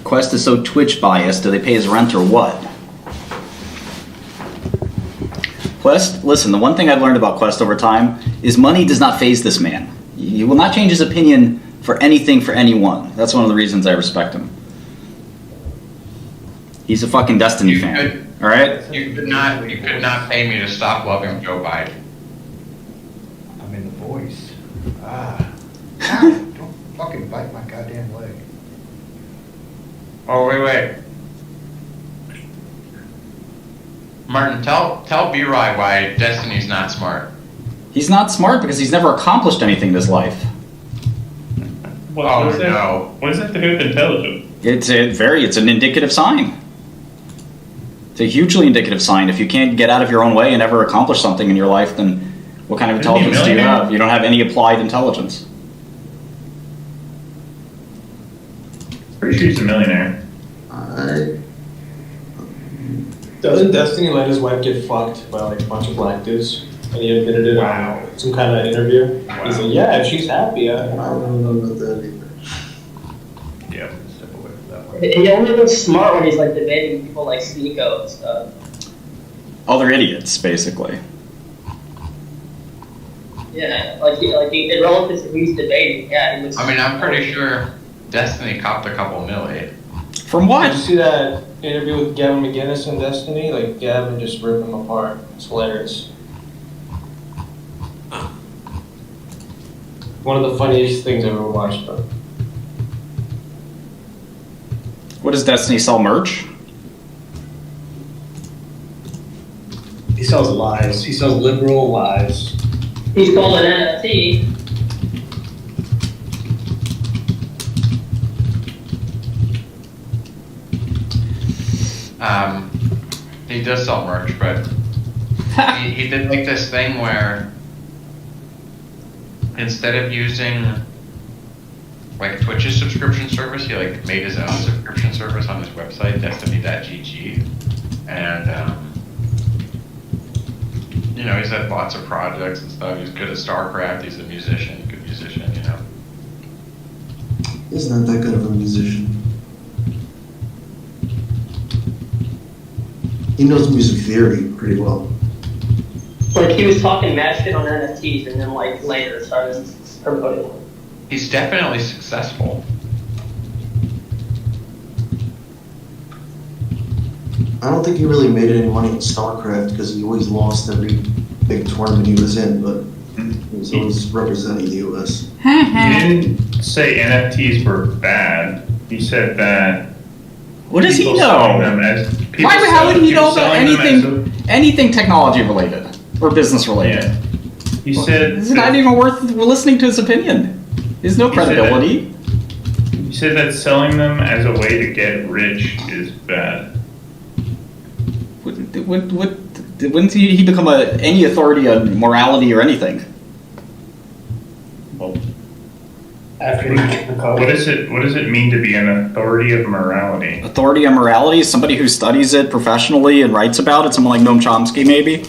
Quest is so Twitch biased. Do they pay his rent or what? Quest, listen, the one thing I've learned about Quest over time is money does not faze this man. He will not change his opinion for anything for anyone. That's one of the reasons I respect him. He's a fucking Destiny fan. All right? You could not pay me to stop loving Joe Biden. I'm in the voice. Ow, don't fucking bite my goddamn leg. Oh, wait. Martin, tell B-Rye why Destiny's not smart. He's not smart because he's never accomplished anything in his life. What is that? What does that have to do with intelligence? It's an indicative sign. It's a hugely indicative sign. If you can't get out of your own way and ever accomplish something in your life, then what kind of intelligence do you have? You don't have any applied intelligence. Pretty sure he's a millionaire. Doesn't Destiny let his wife get fucked by like a bunch of black dudes? And he admitted it on some kind of interview. Wow. He's like, yeah, if she's happy. I don't know about that either. Yeah, step away from that one. He only looks smart when he's like debating people like Sneeko and stuff. Other idiots, basically. Yeah, in relative to who he's debating, yeah, he looks. I mean, I'm pretty sure Destiny copped a couple million. From what? Did you see that interview with Gavin McGinnis in Destiny? Like, Gavin just ripped him apart. It's hilarious. One of the funniest things I've ever watched, though. What does Destiny sell? Merch? He sells lies. He sells liberal lies. He's called an NFT. He does sell merch, but he did like this thing where instead of using like Twitch's subscription service, he like made his own subscription service on his website, destiny.gg, and you know, he's had lots of projects and stuff. He's good at StarCraft. He's a musician, good musician, you know. He's not that good of a musician. He knows music theory pretty well. Like he was talking mad shit on NFTs and then like later started promoting them. He's definitely successful. I don't think he really made any money in StarCraft because he always lost every big tournament he was in, but he was always representing the US. He didn't say NFTs were bad. He said that. What does he people selling know? them as- people How would he people know about selling them anything technology related or business related? Yeah. He said. It's not even worth listening to his opinion. There's no credibility. He said that selling them as a way to get rich is bad. Wouldn't he become any authority on morality or anything? Well, After what does it mean to be an authority of morality? Authority on morality is somebody who studies it professionally and writes about it. Someone like Noam Chomsky, maybe.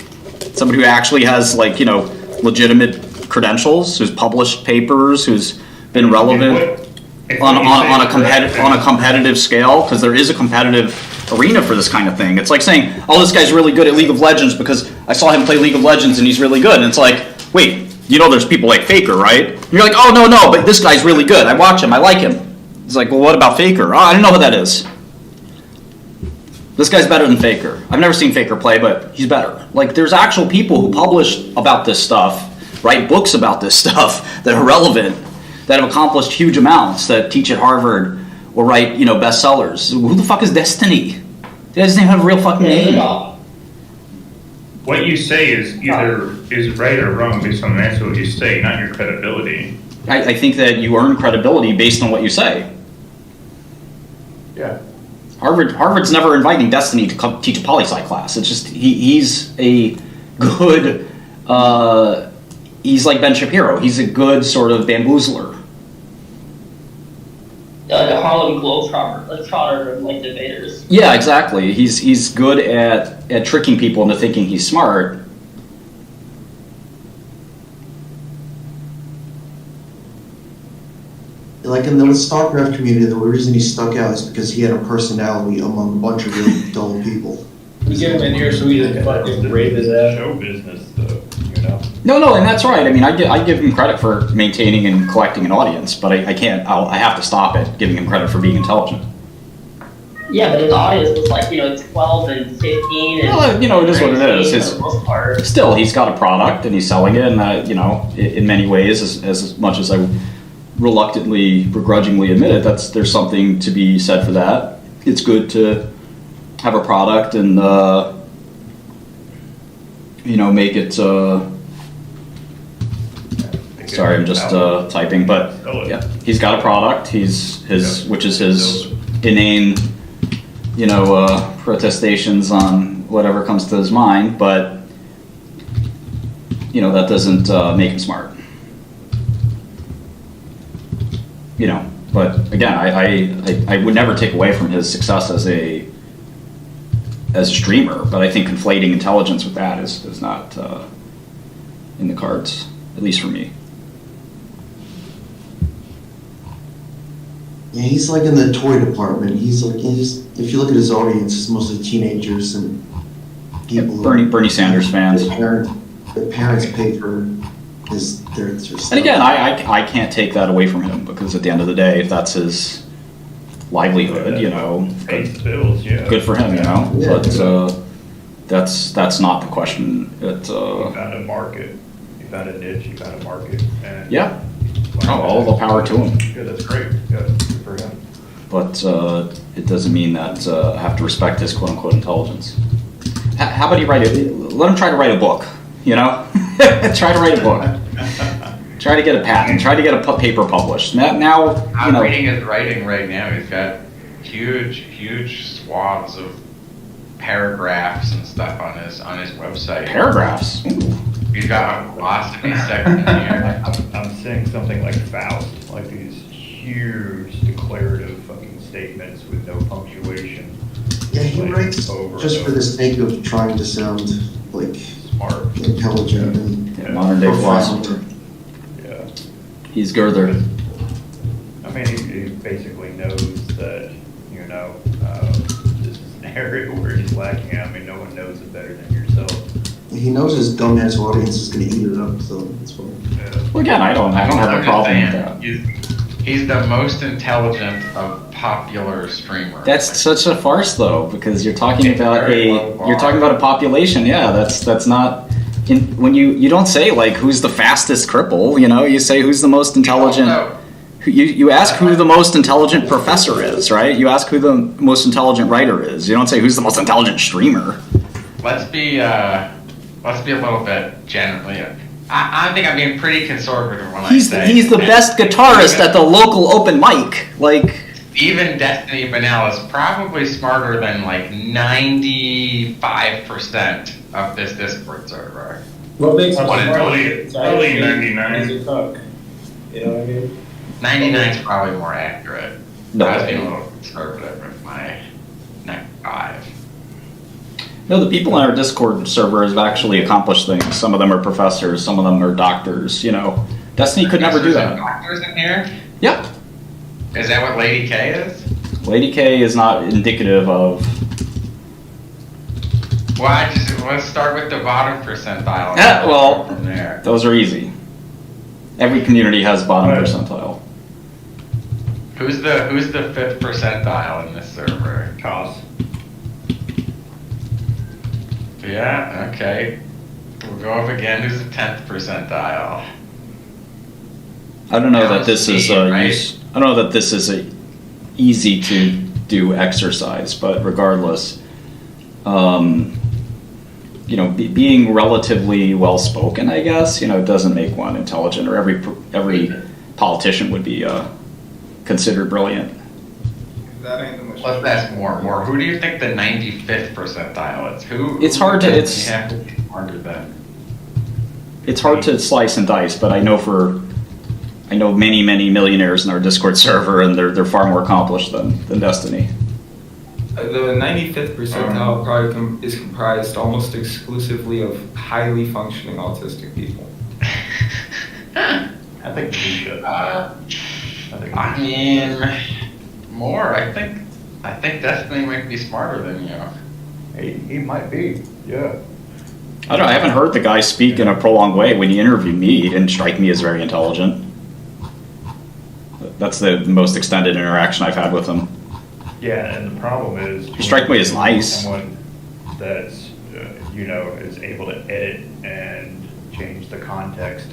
Somebody who actually has, like, you know, legitimate credentials, who's published papers, who's been relevant on a competitive scale, because there is a competitive arena for this kind of thing. It's like saying, oh, this guy's really good at League of Legends because I saw him play League of Legends and he's really good. And it's like, wait, you know there's people like Faker, right? And you're like, oh, no, but this guy's really good. I watch him. I like him. It's like, well, what about Faker? Oh, I don't know who that is. This guy's better than Faker. I've never seen Faker play, but he's better. Like, there's actual people who publish about this stuff, write books about this stuff that are relevant, that have accomplished huge amounts, that teach at Harvard or write, you know, bestsellers. Who the fuck is Destiny? He doesn't even have a real fucking name. What you say is either is right or wrong based on the answer what you say, not your credibility. I think that you earn credibility based on what you say. Yeah. Harvard's never inviting Destiny to come teach a poli-sci class. It's just he's a good. He's like Ben Shapiro. He's a good sort of bamboozler. Like a Harlem Globetrotter of like debaters. Yeah, exactly. He's good at tricking people into thinking he's smart. Like like in the StarCraft community, the reason he stuck out is because he had a personality among a bunch of really dull people. We get him in here so he doesn't fucking rape his ass. Show business, though, you know? No, and that's right. I mean, I give him credit for maintaining and collecting an audience, but I can't. I have to stop it giving him credit for being intelligent. Yeah, but his audience was like, 12 and 15 and... Well, it is what it is. 13 for the most part. Still, he's got a product and he's selling it, and in many ways, as much as I reluctantly, begrudgingly admit it, there's something to be said for that. It's good to have a product and make it. Sorry, I'm just typing, but yeah, he's got a product. Which is his inane, protestations on whatever comes to his mind, but that doesn't make him smart. But again, I would never take away from his success as a streamer, but I think conflating intelligence with that is not in the cards, at least for me. Yeah, he's like in the toy department. He's if you look at his audience, it's mostly teenagers and people. Bernie Sanders fans. Their parents pay for their stuff. And again, I can't take that away from him, because at the end of the day, if that's his livelihood, Pays bills, yeah. good for him, Yeah. But that's not the question. You found a market, you found a niche, you found a market, and... Yeah. All the power to him. Yeah, that's great, yeah, good for him. But it doesn't mean that I have to respect his quote-unquote intelligence. How about he let him try to write a book, Try to write a book. Try to get a patent. Try to get a paper published. Now, I'm reading his writing right now. He's got huge swaths of paragraphs and stuff on his website. Paragraphs? Ooh. He's got a philosophy section here. I'm seeing something like Faust, like these huge declarative fucking statements with no punctuation. Yeah, he Like, writes over just and for the over. sake of trying to sound like Smart. intelligent and Yeah, modern day profound. philosopher. Yeah. He's Girther. I mean, he basically knows that, this is an area where he's lacking. I mean, no one knows it better than yourself. He knows his dumbass audience is going to eat it up, so that's fine. Yeah. Well, again, I don't have I'm a just problem with saying, that. He's the most intelligent of popular streamers. That's such a farce, though, because you're talking It's about very low bar. you're talking about a population. Yeah, that's not. When you don't say like who's the fastest cripple, you say who's the most intelligent. Also, You ask who the most intelligent professor is, right? You ask who the most intelligent writer is. You don't say who's the most intelligent streamer. let's be a little bit generally. I think I'm being pretty conservative when I say He's the best guitarist at the local open mic. Like, even Destiny Vanilla is probably smarter than like 95% of this Discord server. What makes him What is smart? really- It's probably actually 99. He's a cook. You know what I mean? 99 is probably more accurate. No. I was being a little conservative with my 95. no, the people in our Discord server have actually accomplished things. Some of them are professors, some of them are doctors. Destiny could never do There's that. Doctors in here? Yeah, Is that what Lady K is? Lady K is not indicative of. Well, let's start with the bottom percentile. Yeah, well- from there. Those are easy. Every community has bottom Right. percentile. Who's the 5th percentile in this server? Toss. Yeah, okay. We'll go up again. Who's the 10th percentile? I don't know Now that this it's is speed, right? I don't know that this is a easy to do exercise, but regardless, being relatively well spoken, I guess, doesn't make one intelligent, or every politician would be considered brilliant. That ain't the much. Let's ask more. Who do you think the 95th percentile is? It's hard to- it's- Yeah, harder than. It's hard to slice and dice, but I know many millionaires in our Discord server, and they're far more accomplished than Destiny. The 95th percentile probably is comprised almost exclusively of highly functioning autistic people. I think we should. I mean, more. I think Destiny might be smarter than you. He might be, yeah. I don't know, I haven't heard the guy speak in a prolonged way. When he interviewed me, he didn't strike me as very intelligent. That's the most extended interaction I've had with him. Yeah, and the problem is. You strike me as nice. Someone that's, is able to edit and change the context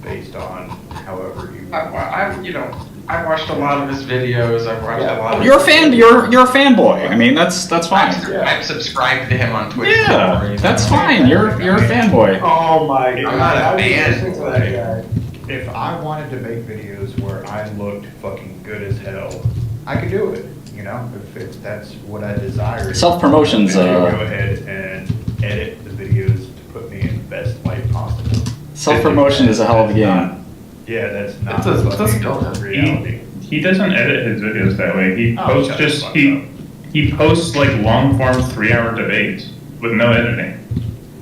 based on however you. I watched a lot of his videos. I've watched a lot of. You're a fan. You're a fanboy. I mean, that's fine. I've subscribed to him on Twitch. Yeah, that's fine. You're a fanboy. Oh my god. I'm not a I was fan. listening to that guy. If I wanted to make videos where I looked fucking good as hell, I could do it. If that's what I desire. Self-promotion's, Go ahead and edit the videos to put me in the best light possible. Self-promotion is a hell of a game. Yeah, that's not It doesn't fucking go that. reality. He doesn't edit his videos that way. He Oh, posts shut the just fuck he posts like long form 3-hour debates with no editing,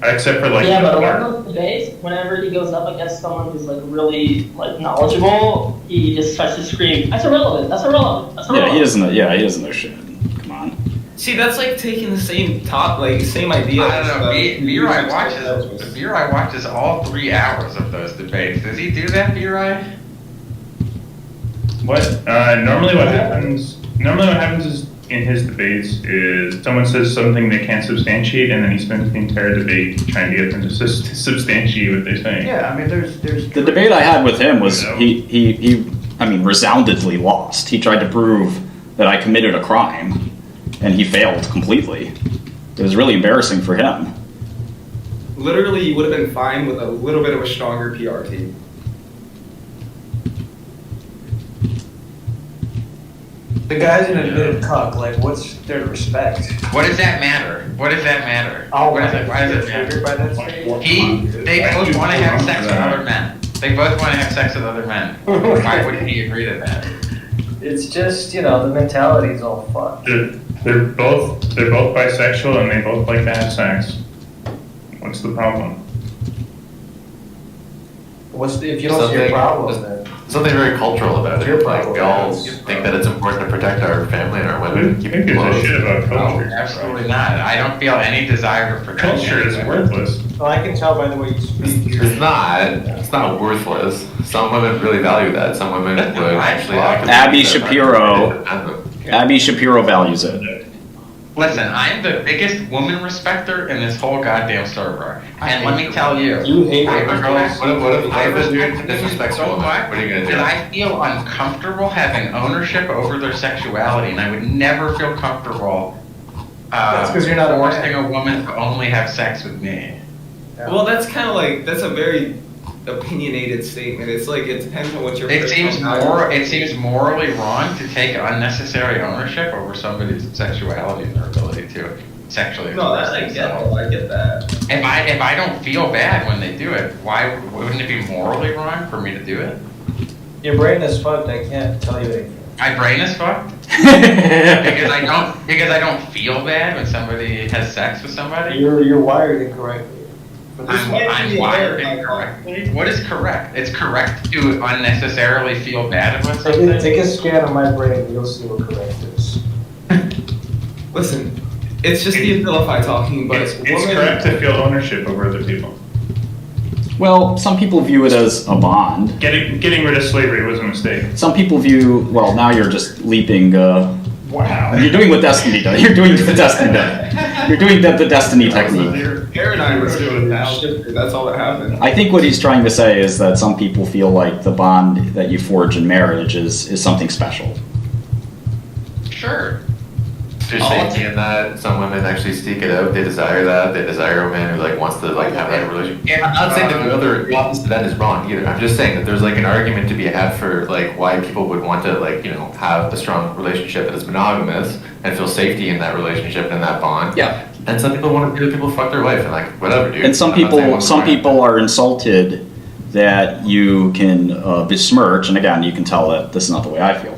except for like. Yeah, but a lot of those debates, whenever he goes up against someone who's like really like knowledgeable, he just starts to scream, "That's irrelevant! That's irrelevant! That's irrelevant!" Yeah, he doesn't. Yeah, he doesn't know shit. Come on. See, that's like taking the same same idea. I don't know. and B-Rai stuff. watches all 3 hours of those debates. Does he do that, B-Rai? What normally what happens is in his debates is someone says something they can't substantiate, and then he spends the entire debate trying to get them to substantiate what they're saying. Yeah, I mean, there's. The debate I had with him was he resoundingly lost. He tried to prove that I committed a crime, and he failed completely. It was really embarrassing for him. Literally, you would have been fine with a little bit of a stronger PR team. The guy's an admitted cuck. Like, what's there to respect? What does that matter? What does that matter? Oh, What does it, why does it triggered matter? by that statement? They both want to have sex with other men. They both want to have sex with other men. Why wouldn't he agree to that? It's just, the mentality's all fucked. They're both bisexual and they both like to have sex. What's the problem? If you don't see a problem, then. Something very cultural about Your it. Like, problem, we all yeah. think that it's important to protect our family and our women. Who Keep gives it a close. shit about No, culture? absolutely not. I don't feel any desire to protect Culture is anything. worthless. Well, I can tell by the way you speak. It's not worthless. Some women really value that. Some women would actually actively Abby use that Shapiro. to defend them. Abby Shapiro values it. Listen, I'm the biggest woman respecter in this whole goddamn server. And let me tell you, You hate I women. respect- What if I this dude respect disrespects so women? much What are you gonna do? that I feel uncomfortable having ownership over their sexuality, and I would never feel comfortable That's 'cause you're not a man. forcing a woman to only have sex with me. Well, that's kind of like that's a very opinionated statement. It's like it depends on what your. It seems personal it seems morally wrong to take unnecessary ownership over somebody's sexuality and their ability to sexually No, express that I get. themselves. I get that. If I don't feel bad when they do it, why wouldn't it be morally wrong for me to do it? Your brain is fucked. I can't tell you anything. My brain is fucked because I don't feel bad when somebody has sex with somebody. You're wired incorrectly. I'm wired incorrectly. What is correct? It's correct to unnecessarily feel bad about something. Take a scan of my brain and you'll see what correct is. Listen, it's just the Abilify talking, but It's correct to feel ownership over other people. Well, some people view it as a bond. Getting rid of slavery was a mistake. Some people view, well, now you're just leaping. Wow. You're doing what Destiny does. You're doing the Destiny does. You're doing the Destiny technique. paradigm was shifted. That's all that happened. I think what he's trying to say is that some people feel like the bond that you forge in marriage is something special. Sure. There's safety in that. Some women actually seek it out. They desire that. They desire a man who wants to have that relationship. I'm not saying that the other opposite to that is wrong either. I'm just saying that there's an argument to be had for why people would want to have a strong relationship that is monogamous and feel safety in that relationship and in that bond. Yeah. And some people want to be people fuck their wife and whatever, dude. And some people are insulted that you can besmirch, and again, you can tell that this is not the way I feel.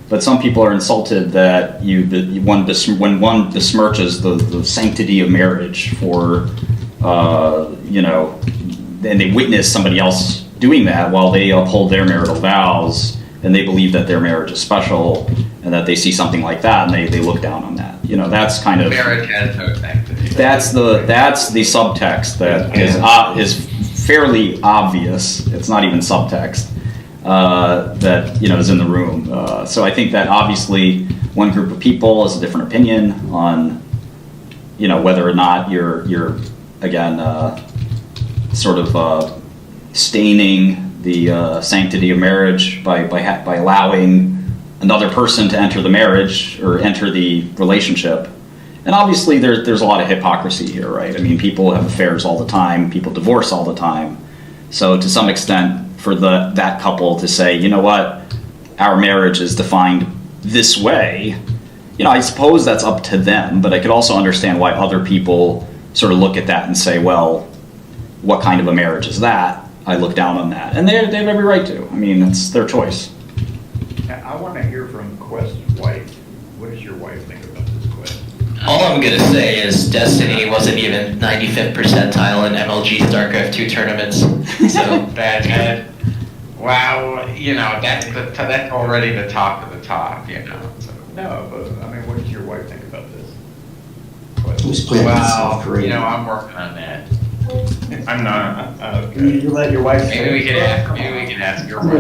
But some people are insulted that when one besmirches the sanctity of marriage for, and they witness somebody else doing that while they uphold their marital vows and they believe that their marriage is special, and that they see something like that, and they look down on that. You know, that's kind of Marriage has no sanctity. that's the subtext that is fairly obvious. It's not even subtext that is in the room. So I think that obviously one group of people has a different opinion on whether or not you're again sort of staining the sanctity of marriage by allowing another person to enter the marriage or enter the relationship. And obviously there's a lot of hypocrisy here, right? I mean, people have affairs all the time, people divorce all the time. So to some extent, for that couple to say, you know what, our marriage is defined this way, I suppose that's up to them, but I could also understand why other people sort of look at that and say, well, what kind of a marriage is that? I look down on that. And they have every right to. I mean, it's their choice. I want to hear from Quest's wife. What does your wife think about this Quest? All I'm gonna say is Destiny wasn't even 95th percentile in MLG StarCraft 2 tournaments. So Bad. Wow, that's already the top of the top, So. No, but I mean, what does your wife think about this? Who's playing South Korea? I'm working on that. I'm not. Okay. You let your wife Maybe we can ask your wife. I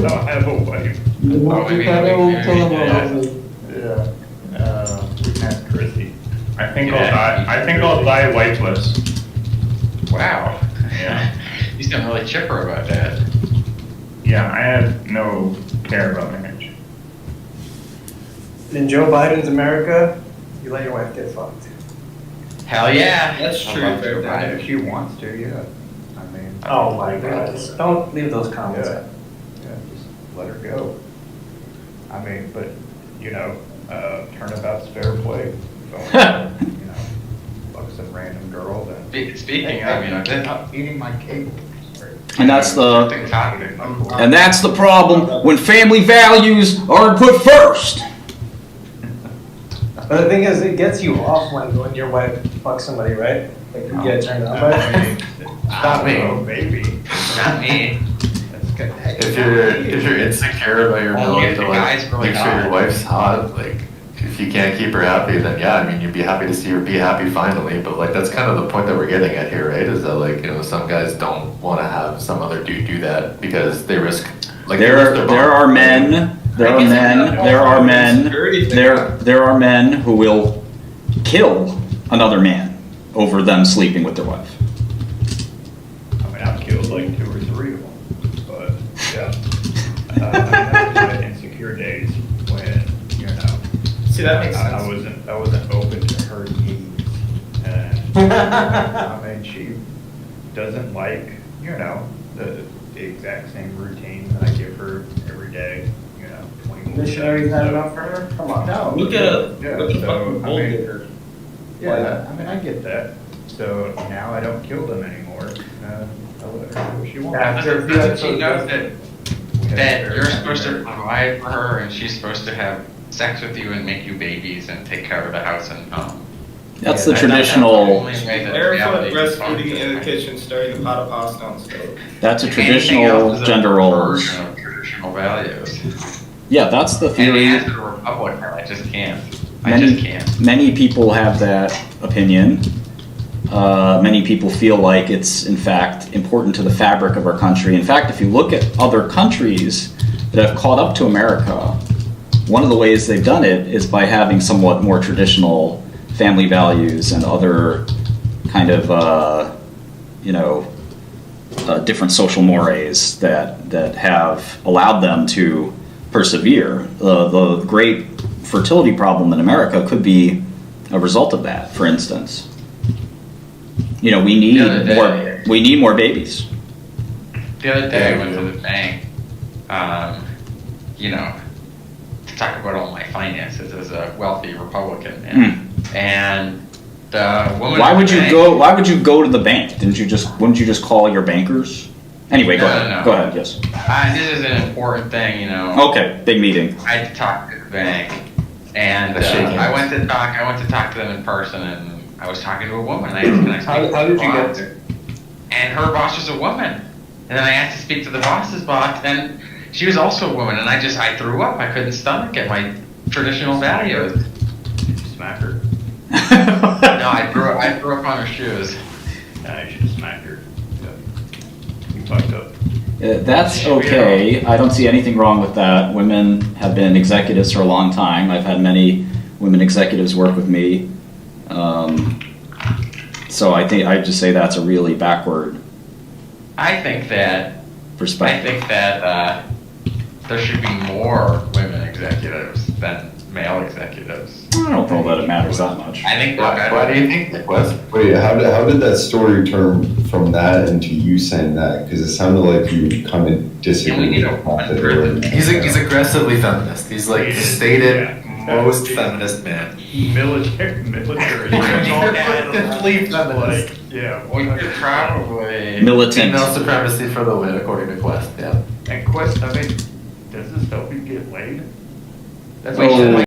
don't have a wife. Oh, maybe we can ask. Yeah. We can ask Chrissy. I think I'll die wifeless. Wow. Yeah. You sound really chipper about that. Yeah, I have no care about marriage. In Joe Biden's America, you let your wife get fucked. Hell yeah. That's true. If she wants to, yeah. I mean. Oh my God! Just don't leave those comments. Yeah. Yeah, just let her go. I mean, but, turnabout's fair play. Fuck some random girl then. Speaking of, I'm eating my cable. And that's the problem when family values aren't put first. But the thing is, it gets you off when your wife fucks somebody, right? Like you get turned on by it. Not me. Maybe. Not me. That's good. If you're insecure about your ability to guy's really make sure your hot. wife's hot, if you can't keep her happy, then yeah, I mean, you'd be happy to see her be happy finally. But that's kind of the point that we're getting at here, right? Is that some guys don't want to have some other dude do that because they risk. There are men who will kill another man over them sleeping with their wife. I mean, I've killed 2 or 3 of them, but yeah. I had insecure days when, See, that makes sense. I wasn't open to her needs, and I mean, she doesn't like, the exact same routine that I give her every day, 24. Missionaries not enough for her? Come on. No. Look at Yeah, the so, fucking I gold mean, digger. Yeah, I mean, I get that. So now I don't kill them anymore. I let her do what she wants. Doesn't she know that We have a you're very supposed to happy provide for her and she's supposed to have sex with you and make you babies and take care of the house and home? That's Yeah, the traditional. Barefoot breastfeeding in the kitchen, stirring the pot of pasta on the stove. That's a Anything traditional else is a gender roles. version of traditional values. Yeah, that's the And theory. as a Republican, I just can't. I just can't. Many people have that opinion. Many people feel like it's, in fact, important to the fabric of our country. In fact, if you look at other countries that have caught up to America, one of the ways they've done it is by having somewhat more traditional family values and other kind of, different social mores that have allowed them to persevere. The great fertility problem in America could be a result of that, for instance. We need more babies. The other day I went to the bank, to talk about all my finances as a wealthy Republican, and the woman. Why would you go to the bank? Wouldn't you just call your bankers? Anyway, go ahead. No. Go ahead. Yes. This is an important thing, Okay, big meeting. I had to talk to the bank, and I went to talk to them in person, and I was talking to a woman. I asked, "Can I speak to How the did you boss?" get there? And her boss was a woman. And then I asked to speak to the boss's boss, and she was also a woman, and I threw up. I couldn't stomach it. My traditional values. Did you smack her? No, I threw up on her shoes. Nah, you should have smacked her. You fucked up. That's okay. I don't see anything wrong with that. Women have been executives for a long time. I've had many women executives work with me. So I think I'd just say that's a really backward I think that perspective. There should be more women executives than male executives. I don't know that it matters that much. I think Why do you think that, Wes? Wait, how did that story turn from that into you saying that? Because it sounded like you kind of disagreed. Yeah, we need a woman person. He's aggressively feminist. He's like stated most feminist man. Military. Definitely feminist. Like, yeah. We could probably. Militant. Female supremacy for the win, according to Quest. Yeah. And Quest, I mean, does this help you get laid? That's Oh.